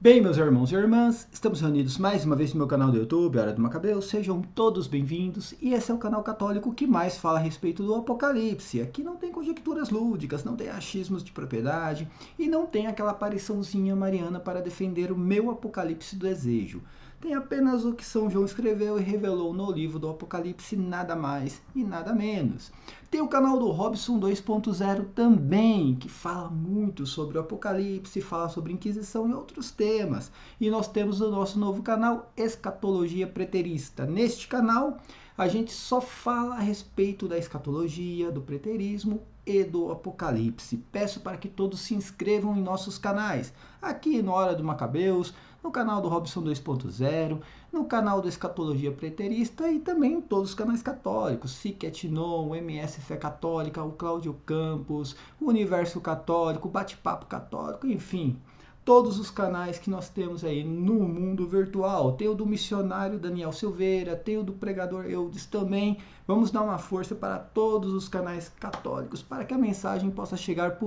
Bem, meus irmãos e irmãs, estamos reunidos mais uma vez no meu canal do YouTube, Hora do Macabeu. Sejam todos bem-vindos e esse é o canal católico que mais fala a respeito do Apocalipse. Aqui não tem conjecturas lúdicas, não tem achismos de propriedade e não tem aquela apariçãozinha mariana para defender o meu Apocalipse do desejo. Tem apenas o que São João escreveu e revelou no livro do Apocalipse, nada mais e nada menos. Tem o canal do Robson 2.0 também, que fala muito sobre o Apocalipse, fala sobre Inquisição e outros temas. E nós temos o nosso novo canal, Escatologia Preterista. Neste canal, a gente só fala a respeito da escatologia, do preterismo e do Apocalipse. Peço para que todos se inscrevam em nossos canais, aqui no Hora do Macabeus, no canal do Robson 2.0, no canal da Escatologia Preterista e também em todos os canais católicos, Siquetinon, o MS Fé Católica, o Cláudio Campos, o Universo Católico, o Bate-Papo Católico, enfim, todos os canais que nós temos aí no mundo virtual. Tem o do missionário Daniel Silveira, tem o do pregador Eudes também. Vamos dar uma força para todos os canais católicos, para que a mensagem possa chegar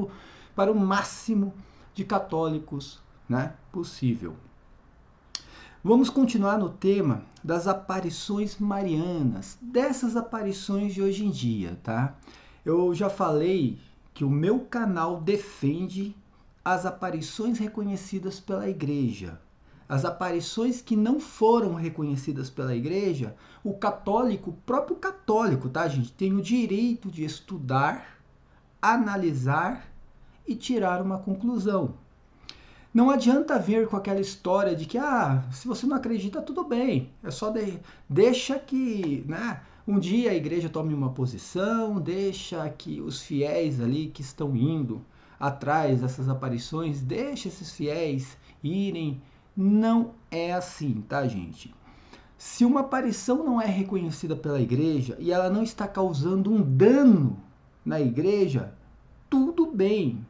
para o máximo de católicos, né, possível. Vamos continuar no tema das aparições marianas, dessas aparições de hoje em dia, tá? Eu já falei que o meu canal defende as aparições reconhecidas pela igreja. As aparições que não foram reconhecidas pela igreja, o católico, o próprio católico, tá, gente, tem o direito de estudar, analisar e tirar uma conclusão. Não adianta vir com aquela história de que, se você não acredita, tudo bem. É só deixa que, né, um dia a igreja tome uma posição, deixa que os fiéis ali que estão indo atrás dessas aparições, deixa esses fiéis irem. Não é assim, tá, gente? Se uma aparição não é reconhecida pela igreja e ela não está causando um dano na igreja, tudo bem.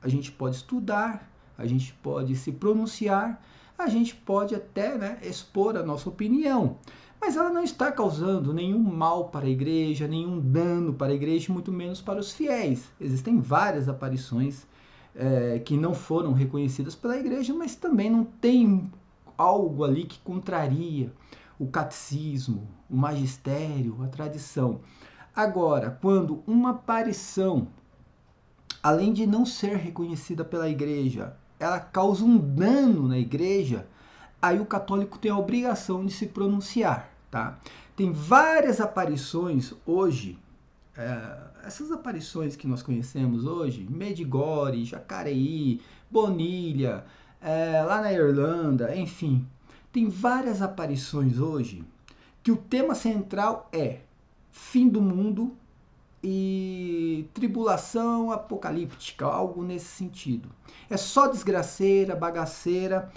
A gente pode estudar, a gente pode se pronunciar, a gente pode até, né, expor a nossa opinião. Mas ela não está causando nenhum mal para a igreja, nenhum dano para a igreja, muito menos para os fiéis. Existem várias aparições que não foram reconhecidas pela igreja, mas também não tem algo ali que contraria o catecismo, o magistério, a tradição. Agora, quando uma aparição, além de não ser reconhecida pela igreja, ela causa um dano na igreja, aí o católico tem a obrigação de se pronunciar, tá? Tem várias aparições hoje, essas aparições que nós conhecemos hoje, Medjugorje, Jacareí, Bonilha, lá na Irlanda, enfim, tem várias aparições hoje que o tema central é fim do mundo e tribulação apocalíptica, algo nesse sentido. É só desgraceira, bagaceira.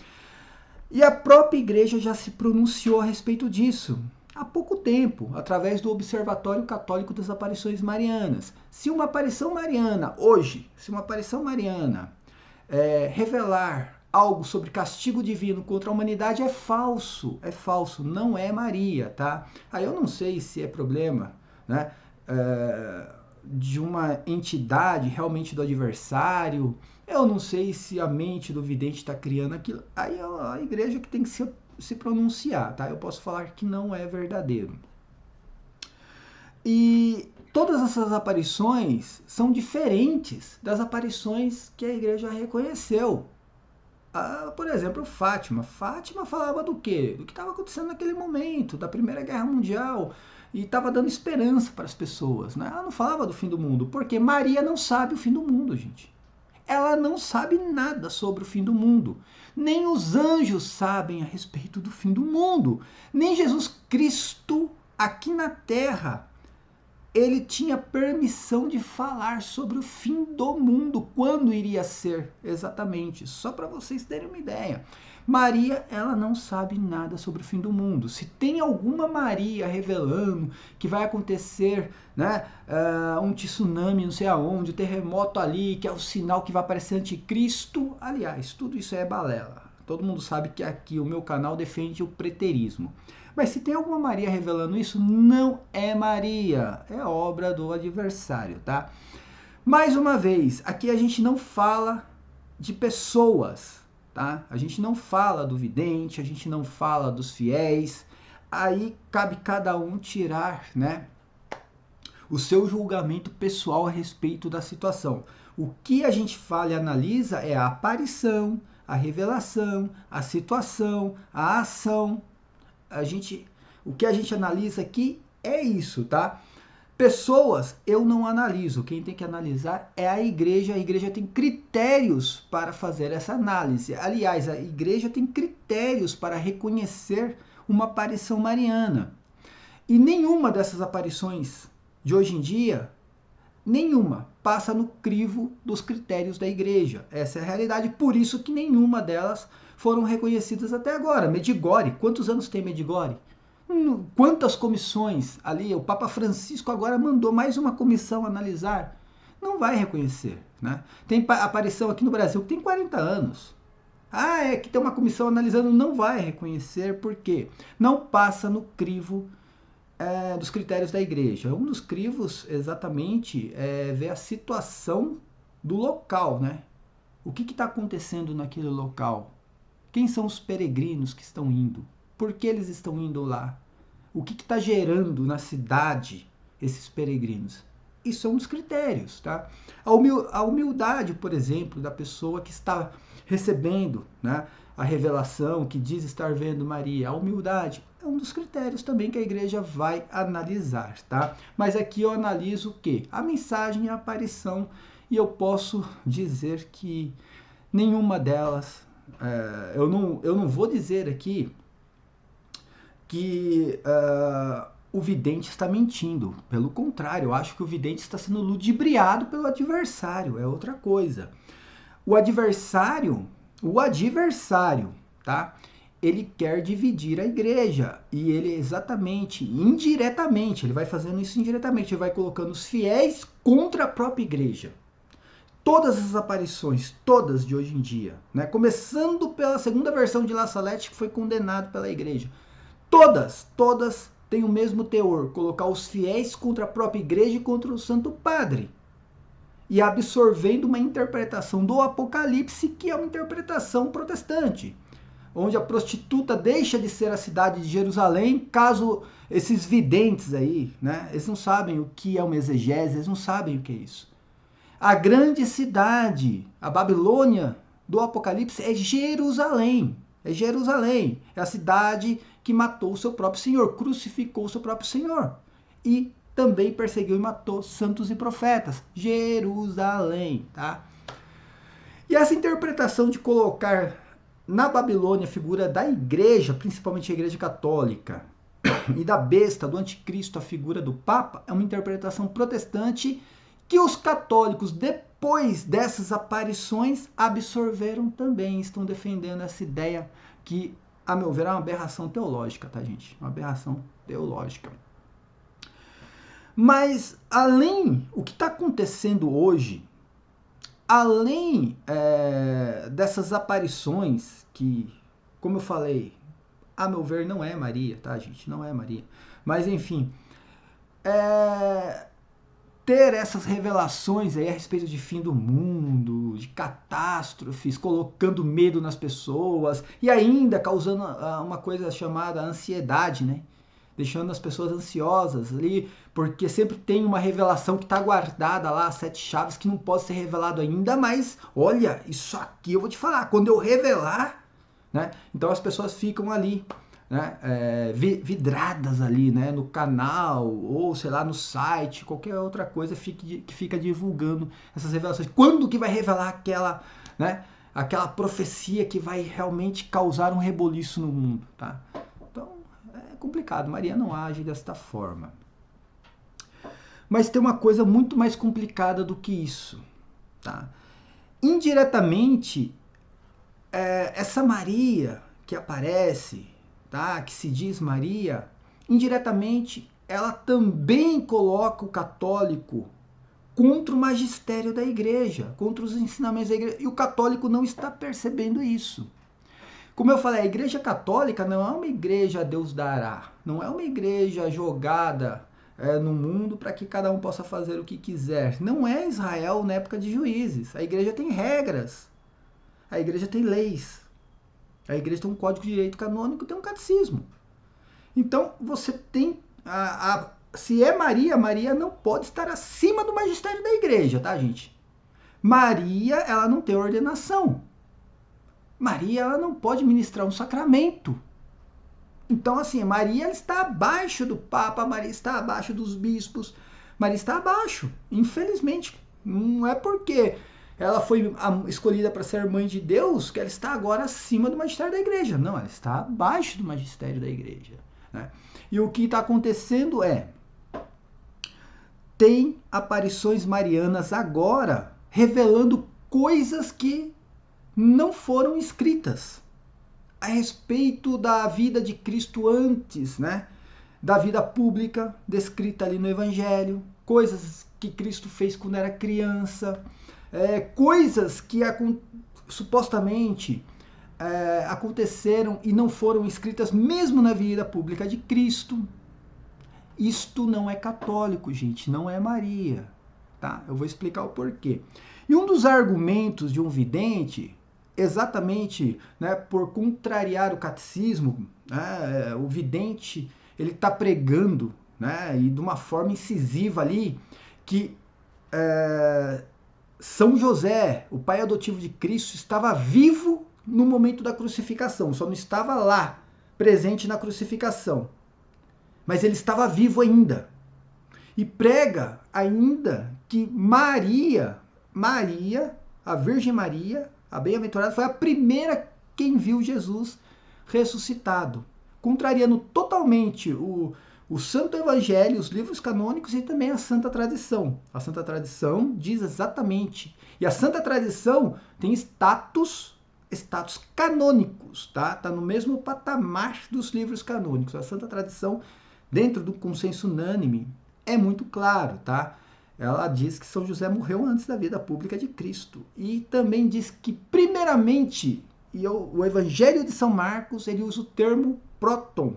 E a própria igreja já se pronunciou a respeito disso há pouco tempo, através do Observatório Católico das Aparições Marianas. Se uma aparição mariana, hoje, revelar algo sobre castigo divino contra a humanidade, é falso, não é Maria, tá? Aí eu não sei se é problema, né, de uma entidade realmente do adversário, eu não sei se a mente do vidente está criando aquilo, aí a igreja que tem que se pronunciar, tá? Eu posso falar que não é verdadeiro. E todas essas aparições são diferentes das aparições que a igreja reconheceu. Por exemplo, Fátima. Fátima falava do quê? Do que estava acontecendo naquele momento, da Primeira Guerra Mundial, e estava dando esperança para as pessoas, né? Ela não falava do fim do mundo, porque Maria não sabe o fim do mundo, gente. Ela não sabe nada sobre o fim do mundo. Nem os anjos sabem a respeito do fim do mundo. Nem Jesus Cristo, aqui na Terra, ele tinha permissão de falar sobre o fim do mundo, quando iria ser exatamente, só para vocês terem uma ideia. Maria, ela não sabe nada sobre o fim do mundo. Se tem alguma Maria revelando que vai acontecer, né, um tsunami não sei aonde, um terremoto ali, que é o sinal que vai aparecer anticristo, aliás, tudo isso é balela. Todo mundo sabe que aqui o meu canal defende o preterismo. Mas se tem alguma Maria revelando isso, não é Maria, é obra do adversário, tá? Mais uma vez, aqui a gente não fala de pessoas, tá? A gente não fala do vidente, a gente não fala dos fiéis. Aí cabe cada um tirar, né, o seu julgamento pessoal a respeito da situação. O que a gente fala e analisa é a aparição, a revelação, a situação, a ação. O que a gente analisa aqui é isso, tá? Pessoas eu não analiso, quem tem que analisar é a igreja tem critérios para fazer essa análise. Aliás, a igreja tem critérios para reconhecer uma aparição mariana. E nenhuma dessas aparições de hoje em dia, nenhuma passa no crivo dos critérios da igreja. Essa é a realidade, por isso que nenhuma delas foram reconhecidas até agora. Medjugorje, quantos anos tem Medjugorje? Quantas comissões ali? O Papa Francisco agora mandou mais uma comissão analisar. Não vai reconhecer, né? Tem aparição aqui no Brasil que tem 40 anos. Ah, é que tem uma comissão analisando, não vai reconhecer, por quê? Não passa no crivo dos critérios da igreja. Um dos crivos, exatamente, é ver a situação do local, né? O que está acontecendo naquele local? Quem são os peregrinos que estão indo? Por que eles estão indo lá? O que está gerando na cidade esses peregrinos? Isso é um dos critérios, tá? A humildade, por exemplo, da pessoa que está recebendo, né, a revelação, que diz estar vendo Maria, a humildade é um dos critérios também que a igreja vai analisar, tá? Mas aqui eu analiso o quê? A mensagem e a aparição, e eu posso dizer que nenhuma delas, eu não vou dizer aqui que o vidente está mentindo. Pelo contrário, eu acho que o vidente está sendo ludibriado pelo adversário, é outra coisa. O adversário, tá? Ele quer dividir a igreja e ele exatamente, indiretamente, ele vai fazendo isso indiretamente, ele vai colocando os fiéis contra a própria igreja. Todas as aparições, todas de hoje em dia, né? Começando pela segunda versão de La Salette, que foi condenado pela igreja. Todas têm o mesmo teor, colocar os fiéis contra a própria igreja e contra o Santo Padre. E absorvendo uma interpretação do Apocalipse, que é uma interpretação protestante, onde a prostituta deixa de ser a cidade de Jerusalém, caso esses videntes aí, né, eles não sabem o que é uma exegese, eles não sabem o que é isso. A grande cidade, a Babilônia do Apocalipse é Jerusalém. É Jerusalém, é a cidade que matou o seu próprio Senhor, crucificou o seu próprio Senhor. E também perseguiu e matou santos e profetas. Jerusalém, tá? E essa interpretação de colocar na Babilônia a figura da igreja, principalmente a igreja católica, e da besta, do anticristo, a figura do Papa, é uma interpretação protestante que os católicos, depois dessas aparições, absorveram também, estão defendendo essa ideia que, a meu ver, é uma aberração teológica, tá, gente? Uma aberração teológica. Mas, o que está acontecendo hoje, além dessas aparições que, como eu falei, a meu ver, não é Maria, tá, gente? Não é Maria. Mas, enfim, ter essas revelações aí a respeito de fim do mundo, de catástrofes, colocando medo nas pessoas e ainda causando uma coisa chamada ansiedade, né? Deixando as pessoas ansiosas ali, porque sempre tem uma revelação que está guardada lá, 7 chaves, que não pode ser revelado ainda, mas olha, isso aqui eu vou te falar, quando eu revelar, né? Então as pessoas ficam ali, né, vidradas ali, né, no canal ou sei lá no site, qualquer outra coisa que fica divulgando essas revelações. Quando que vai revelar aquela, né, aquela profecia que vai realmente causar um reboliço no mundo, tá? Então é complicado. Maria não age desta forma. Mas tem uma coisa muito mais complicada do que isso, tá? Indiretamente, essa Maria que aparece, tá, que se diz Maria, indiretamente ela também coloca o católico contra o magistério da igreja, contra os ensinamentos da igreja, e o católico não está percebendo isso. Como eu falei, a igreja católica não é uma igreja a Deus dará, não é uma igreja jogada no mundo para que cada um possa fazer o que quiser. Não é Israel na época de Juízes. A igreja tem regras, a igreja tem leis, A igreja tem um código de direito canônico, tem um catecismo. Então, você tem... se é Maria, Maria não pode estar acima do magistério da igreja, tá, gente? Maria, ela não tem ordenação. Maria, ela não pode ministrar um sacramento. Então, assim, Maria ela está abaixo do Papa, Maria está abaixo dos bispos, Maria está abaixo, infelizmente. Não é porque ela foi escolhida para ser mãe de Deus que ela está agora acima do magistério da igreja. Não, ela está abaixo do magistério da igreja. Né? E o que está acontecendo tem aparições marianas agora revelando coisas que não foram escritas a respeito da vida de Cristo antes, né? Da vida pública descrita ali no Evangelho, coisas que Cristo fez quando era criança, coisas que supostamente aconteceram e não foram escritas mesmo na vida pública de Cristo. Isto não é católico, gente, não é Maria, tá? Eu vou explicar o porquê. E um dos argumentos de um vidente, exatamente, né, por contrariar o catecismo, né, o vidente ele está pregando, né, e de uma forma incisiva ali, que São José, o pai adotivo de Cristo, estava vivo no momento da crucificação, só não estava lá, presente na crucificação. Mas ele estava vivo ainda. E prega ainda que Maria, a Virgem Maria, a bem-aventurada, foi a primeira quem viu Jesus ressuscitado, contrariando totalmente o Santo Evangelho, os livros canônicos e também a Santa Tradição. A Santa Tradição diz exatamente, e a Santa Tradição tem status canônicos, tá? Tá no mesmo patamar dos livros canônicos. A Santa Tradição, dentro do consenso unânime, é muito claro, tá? Ela diz que São José morreu antes da vida pública de Cristo. E também diz que, primeiramente, o Evangelho de São Marcos, ele usa o termo próton,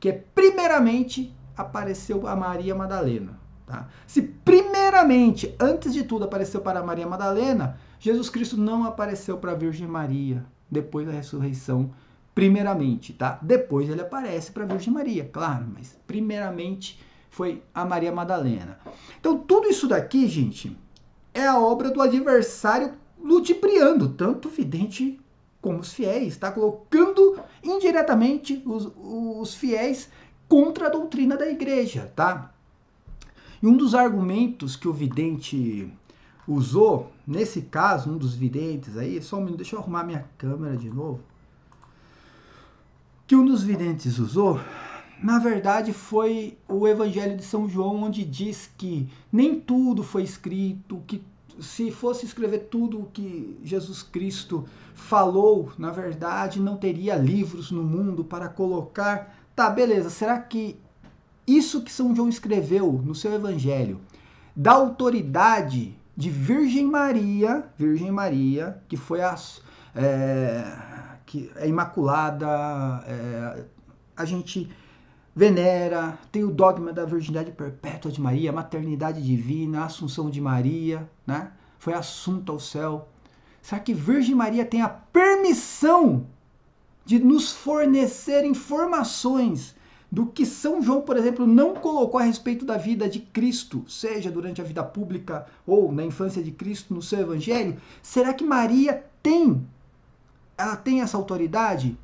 que é primeiramente apareceu a Maria Madalena. Tá? Se primeiramente, antes de tudo, apareceu para Maria Madalena, Jesus Cristo não apareceu para a Virgem Maria, depois da ressurreição, primeiramente, tá? Depois ele aparece para a Virgem Maria, claro, mas primeiramente foi a Maria Madalena. Então, tudo isso daqui, gente, é a obra do adversário ludibriando, tanto o vidente como os fiéis, tá? Colocando indiretamente os fiéis contra a doutrina da igreja, tá? E um dos argumentos que o vidente usou, nesse caso, um dos videntes aí, só um minuto, deixa eu arrumar minha câmera de novo, que um dos videntes usou, na verdade foi o Evangelho de São João, onde diz que nem tudo foi escrito, que se fosse escrever tudo o que Jesus Cristo falou, na verdade, não teria livros no mundo para colocar. Tá, beleza, será que isso que São João escreveu no seu Evangelho dá autoridade de Virgem Maria, que foi que é imaculada, a gente venera, tem o dogma da virgindade perpétua de Maria, a maternidade divina, a assunção de Maria, né? Foi assunta ao céu. Será que Virgem Maria tem a permissão de nos fornecer informações do que São João, por exemplo, não colocou a respeito da vida de Cristo, seja durante a vida pública ou na infância de Cristo no seu Evangelho? Será que Maria ela tem essa autoridade?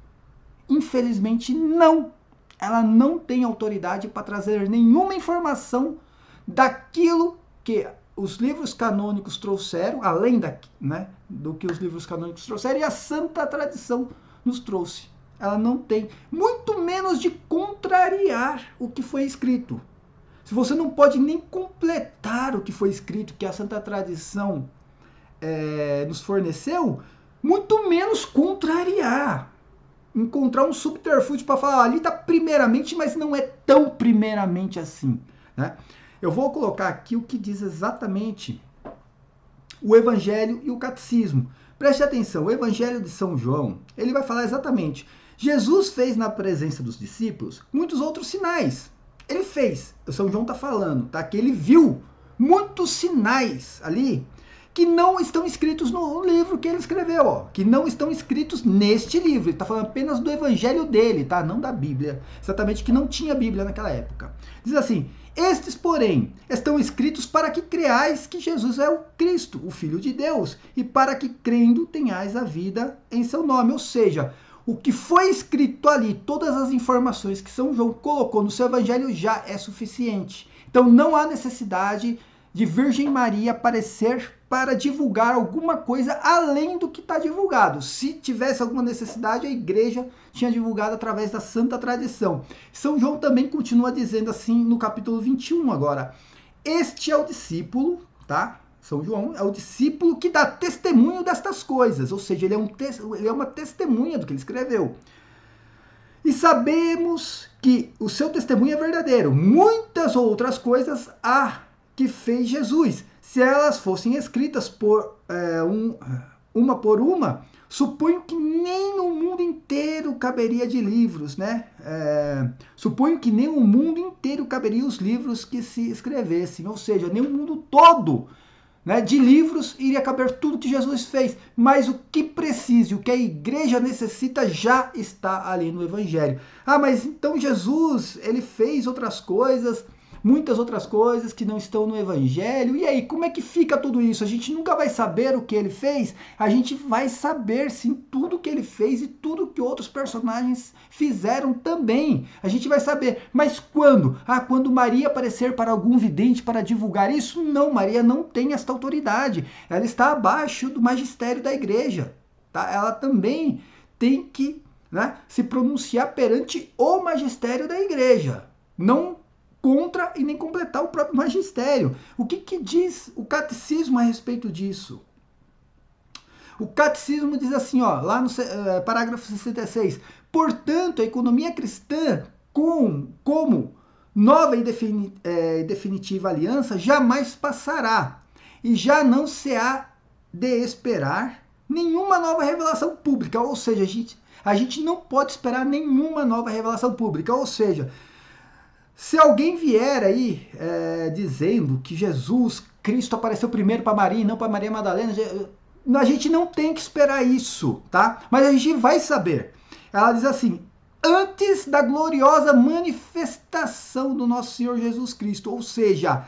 Infelizmente não. Ela não tem autoridade para trazer nenhuma informação daquilo que os livros canônicos trouxeram, além do que os livros canônicos trouxeram, e a Santa Tradição nos trouxe. Ela não tem, muito menos de contrariar o que foi escrito. Se você não pode nem completar o que foi escrito, que a Santa Tradição nos forneceu, muito menos contrariar. Encontrar um subterfúgio para falar, ali está primeiramente, mas não é tão primeiramente assim. Né? Eu vou colocar aqui o que diz exatamente o Evangelho e o Catecismo. Preste atenção, o Evangelho de São João, ele vai falar exatamente, Jesus fez na presença dos discípulos muitos outros sinais. Ele fez, o São João está falando, tá? Que ele viu muitos sinais ali que não estão escritos no livro que ele escreveu, ó, que não estão escritos neste livro. Ele está falando apenas do evangelho dele, tá? Não da Bíblia. Exatamente, que não tinha Bíblia naquela época. Diz assim: estes, porém, estão escritos para que creais que Jesus é o Cristo, o Filho de Deus, e para que crendo tenhais a vida em seu nome. Ou seja, o que foi escrito ali, todas as informações que São João colocou no seu evangelho já é suficiente. Então não há necessidade de Virgem Maria aparecer para divulgar alguma coisa além do que está divulgado. Se tivesse alguma necessidade, a igreja tinha divulgado através da santa tradição. São João também continua dizendo assim no capítulo 21 agora: este é o discípulo, tá? São João é o discípulo que dá testemunho destas coisas, ou seja, ele é uma testemunha do que ele escreveu. E sabemos que o seu testemunho é verdadeiro. Muitas outras coisas há que fez Jesus. Se elas fossem escritas uma por uma, suponho que nem o mundo inteiro caberia de livros, né? Suponho que nem o mundo inteiro caberia os livros que se escrevessem, ou seja, nem o mundo todo, né, de livros iria caber tudo que Jesus fez, mas o que precisa, o que a igreja necessita já está ali no Evangelho. Ah, mas então Jesus, ele fez outras coisas, muitas outras coisas que não estão no Evangelho, e aí, como é que fica tudo isso? A gente nunca vai saber o que ele fez, a gente vai saber sim tudo que ele fez e tudo que outros personagens fizeram também. A gente vai saber, mas quando? Ah, quando Maria aparecer para algum vidente para divulgar isso? Não, Maria não tem esta autoridade, ela está abaixo do magistério da igreja, tá? Ela também tem que, né, se pronunciar perante o magistério da igreja, não contra e nem completar o próprio magistério. O que diz o catecismo a respeito disso? O catecismo diz assim, ó, lá no parágrafo 66, portanto, a economia cristã, como nova e definitiva aliança, jamais passará, e já não se há de esperar nenhuma nova revelação pública, ou seja, a gente não pode esperar nenhuma nova revelação pública, ou seja, se alguém vier aí dizendo que Jesus Cristo apareceu primeiro para Maria e não para Maria Madalena, a gente não tem que esperar isso, tá? Mas a gente vai saber. Ela diz assim: antes da gloriosa manifestação do nosso Senhor Jesus Cristo, ou seja,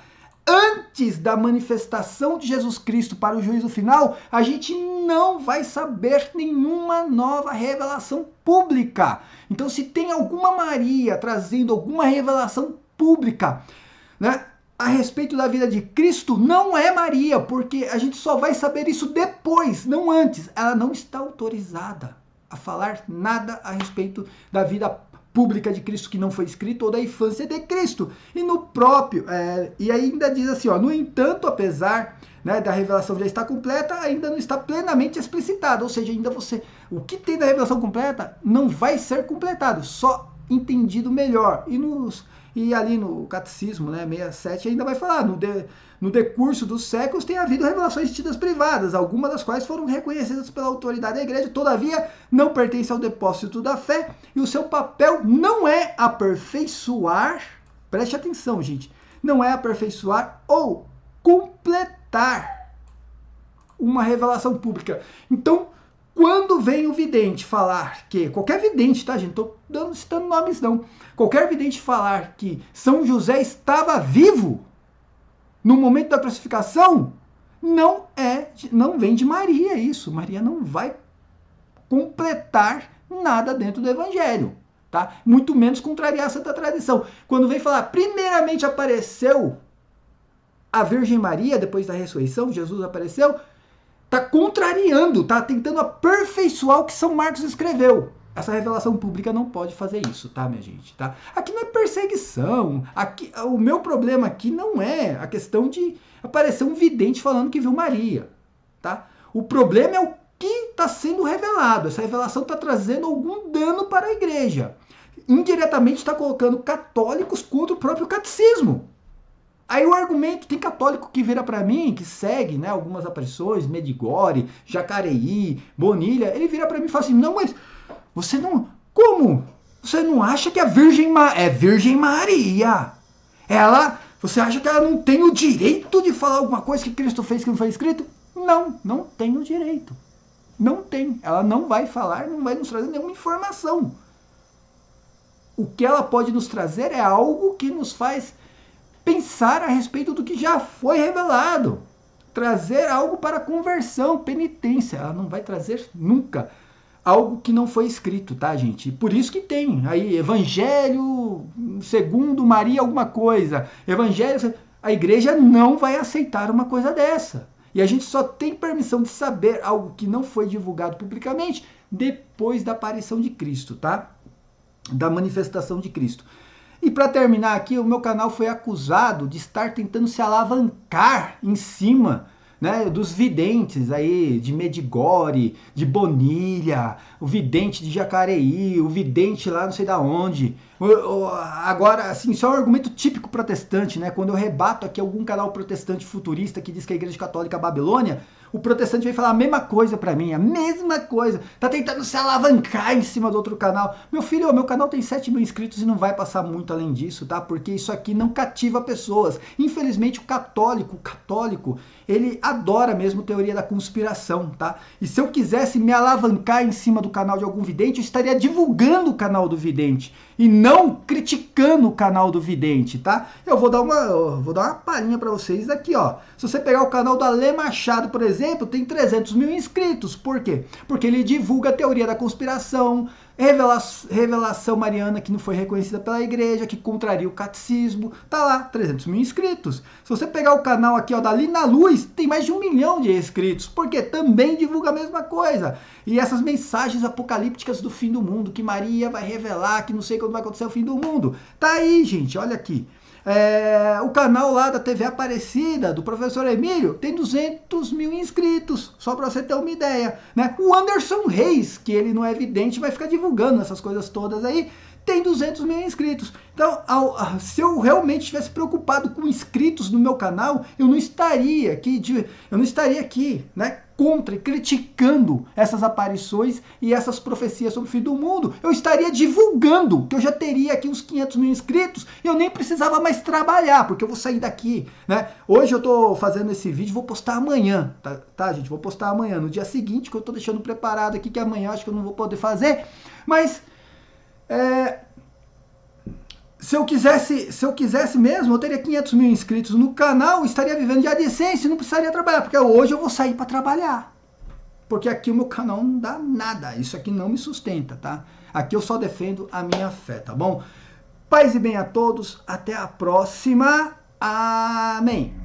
antes da manifestação de Jesus Cristo para o juízo final, a gente não vai saber nenhuma nova revelação pública. Então, se tem alguma Maria trazendo alguma revelação pública, né, a respeito da vida de Cristo, não é Maria, porque a gente só vai saber isso depois, não antes. Ela não está autorizada a falar nada a respeito da vida pública de Cristo que não foi escrito, ou da infância de Cristo. E no próprio, e ainda diz assim, ó, no entanto, apesar, né, da revelação já estar completa, ainda não está plenamente explicitada, ou seja, ainda o que tem da revelação completa não vai ser completado, só entendido melhor. E ali no Catecismo, né, 67, ainda vai falar, no decurso dos séculos tem havido revelações tidas privadas, algumas das quais foram reconhecidas pela autoridade da igreja, todavia não pertence ao depósito da fé, e o seu papel não é aperfeiçoar, preste atenção, gente, não é aperfeiçoar ou completar uma revelação pública. Então, quando vem o vidente falar que, qualquer vidente, tá, gente? Não estou citando nomes, não. Qualquer vidente falar que São José estava vivo no momento da crucificação, não vem de Maria isso. Maria não vai completar nada dentro do Evangelho, tá? Muito menos contrariar a santa tradição. Quando vem falar, primeiramente apareceu a Virgem Maria, depois da ressurreição, Jesus apareceu, está contrariando, está tentando aperfeiçoar o que São Marcos escreveu. Essa revelação pública não pode fazer isso, tá, minha gente? Tá? Aqui não é perseguição. Aqui, o meu problema aqui não é a questão de aparecer um vidente falando que viu Maria. Tá? O problema é o que está sendo revelado. Essa revelação está trazendo algum dano para a igreja. Indiretamente está colocando católicos contra o próprio catecismo. Aí o argumento, tem católico que vira para mim, que segue, né, algumas aparições, Medjugorje, Jacareí, Bonilha, ele vira para mim e fala assim, não, mas você não, como? Você não acha que a Virgem Maria? Você acha que ela não tem o direito de falar alguma coisa que Cristo fez que não foi escrito? Não tem o direito. Não tem. Ela não vai falar, não vai nos trazer nenhuma informação. O que ela pode nos trazer é algo que nos faz pensar a respeito do que já foi revelado. Trazer algo para conversão, penitência. Ela não vai trazer nunca algo que não foi escrito, tá, gente? Por isso que tem aí Evangelho segundo Maria alguma coisa. Evangelho... A igreja não vai aceitar uma coisa dessa. E a gente só tem permissão de saber algo que não foi divulgado publicamente depois da aparição de Cristo, tá? Da manifestação de Cristo. E para terminar aqui, o meu canal foi acusado de estar tentando se alavancar em cima, né, dos videntes aí de Medigore, de Bonilha, o vidente de Jacareí, o vidente lá não sei da onde. Agora, assim, isso é um argumento típico protestante, né? Quando eu rebato aqui algum canal protestante futurista que diz que a Igreja Católica é a Babilônia, o protestante vem falar a mesma coisa pra mim, a mesma coisa. Tá tentando se alavancar em cima do outro canal. Meu filho, meu canal tem 7 mil inscritos e não vai passar muito além disso, tá? Porque isso aqui não cativa pessoas. Infelizmente, o católico, ele adora mesmo teoria da conspiração, tá? E se eu quisesse me alavancar em cima do canal de algum vidente, eu estaria divulgando o canal do vidente e não criticando o canal do vidente, tá? Eu vou dar uma palhinha para vocês aqui, ó. Se você pegar o canal do Ale Machado, por exemplo, tem 300 mil inscritos. Por quê? Porque ele divulga a teoria da conspiração, revelação mariana que não foi reconhecida pela igreja, que contraria o catecismo. Tá lá, 300 mil inscritos. Se você pegar o canal aqui, ó, da Lina Luz, tem mais de 1 milhão de inscritos, porque também divulga a mesma coisa. E essas mensagens apocalípticas do fim do mundo, que Maria vai revelar, que não sei quando vai acontecer o fim do mundo. Tá aí, gente, olha aqui. O canal lá da TV Aparecida, do professor Emílio, tem 200 mil inscritos, só para você ter uma ideia, né? O Anderson Reis, que ele não é vidente, vai ficar divulgando essas coisas todas aí, tem 200 mil inscritos. Então, se eu realmente estivesse preocupado com inscritos no meu canal, eu não estaria aqui, né, contra e criticando essas aparições e essas profecias sobre o fim do mundo. Eu estaria divulgando que eu já teria aqui uns 500 mil inscritos e eu nem precisava mais trabalhar, porque eu vou sair daqui, né? Hoje eu tô fazendo esse vídeo, vou postar amanhã, tá, gente? Vou postar amanhã, no dia seguinte, que eu tô deixando preparado aqui, que amanhã acho que eu não vou poder fazer, mas... Se eu quisesse mesmo, eu teria 500 mil inscritos no canal, estaria vivendo de AdSense e não precisaria trabalhar, porque hoje eu vou sair para trabalhar. Porque aqui o meu canal não dá nada, isso aqui não me sustenta, tá? Aqui eu só defendo a minha fé, tá bom? Paz e bem a todos, até a próxima. Amém.